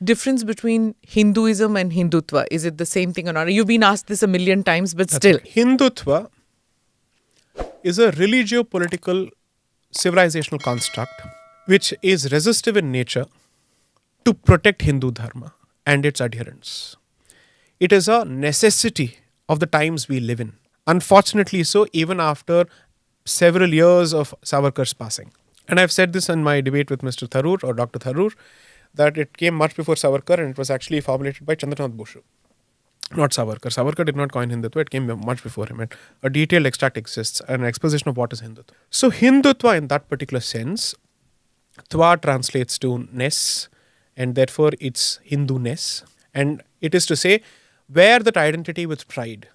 difference between Hinduism and Hindutva? Is it the same thing or not? You've been asked this a million times, but still. Right. Hindutva is a religio-political civilizational construct which is resistive in nature to protect Hindu dharma and its adherents. It is a necessity of the times we live in. Unfortunately so, even after several years of Savarkar's passing. And I've said this in my debate with Mr. Tharoor or Dr. Tharoor, that it came much before Savarkar and it was actually formulated by Chandranath Boshu. Not Savarkar. Savarkar did not coin Hindutva, it came much before him. And a detailed extract exists, an exposition of what is Hindutva. So Hindutva in that particular sense, Twa translates to ness, and therefore it's Hindu-ness. And it is to say, wear that identity with pride.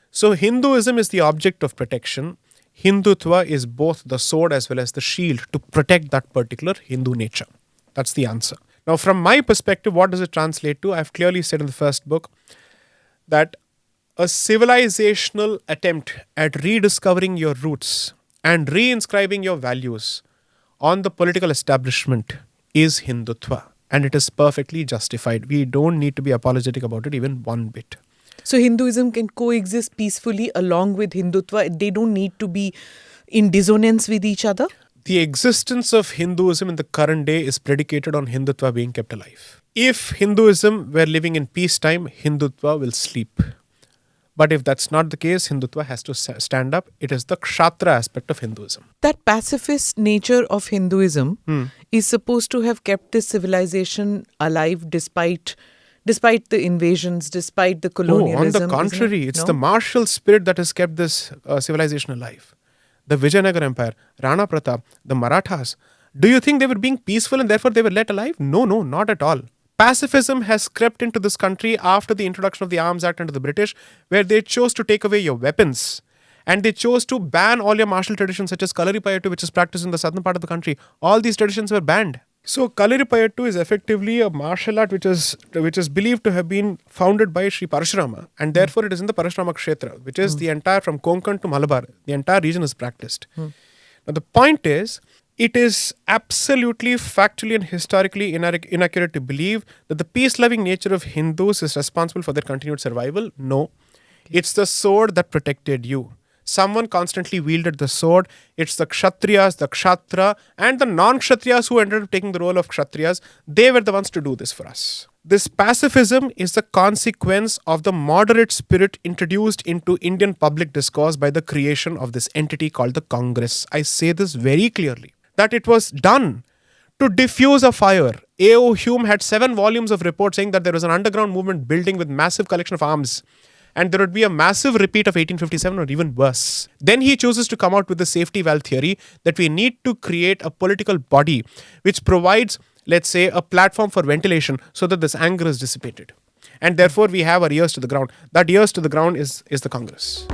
So Hinduism is the object of protection. Hindutva is both the sword as well as the shield to protect that particular Hindu nature. That's the answer. Now, from my perspective, what does it translate to? I've clearly said in the first book that a civilizational attempt at rediscovering your roots and reinscribing your values on the political establishment is Hindutva. And it is perfectly justified. We don't need to be apologetic about it even one bit. So Hinduism can coexist peacefully along with Hindutva. They don't need to be in dissonance with each other. The existence of Hinduism in the current day is predicated on Hindutva being kept alive. If Hinduism were living in peacetime, Hindutva will sleep. But if that's not the case, Hindutva has to stand up. It is the Kshatriya aspect of Hinduism. That pacifist nature of Hinduism is supposed to have kept this civilization alive despite the invasions, despite the colonialism. On the contrary, it's the martial spirit that has kept this civilization alive. The Vijayanagar Empire, Rana Pratap, the Marathas. Do you think they were being peaceful and therefore they were let alive? No, not at all. Pacifism has crept into this country after the introduction of the Arms Act under the British, where they chose to take away your weapons. And they chose to ban all your martial traditions such as Kalaripayattu, which is practiced in the southern part of the country. All these traditions were banned. So Kalaripayattu is effectively a martial art which is believed to have been founded by Sri Parashurama, and therefore it is in the Parashurama Kshetra, which is the entire from Konkan to Malabar. The entire region is practiced. Now the point is, it is absolutely factually and historically inaccurate to believe that the peace-loving nature of Hindus is responsible for their continued survival. No. It's the sword that protected you. Someone constantly wielded the sword. It's the Kshatriyas, the Kshatra, and the non-Kshatriyas who ended up taking the role of Kshatriyas. They were the ones to do this for us. This pacifism is the consequence of the moderate spirit introduced into Indian public discourse by the creation of this entity called the Congress. I say this very clearly, that it was done to diffuse a fire. A.O. Hume had 7 volumes of reports saying that there was an underground movement building with massive collection of arms. And there would be a massive repeat of 1857 or even worse. Then he chooses to come out with the safety valve theory that we need to create a political body which provides, let's say, a platform for ventilation so that this anger is dissipated. And therefore we have our ears to the ground. That ears to the ground is the Congress.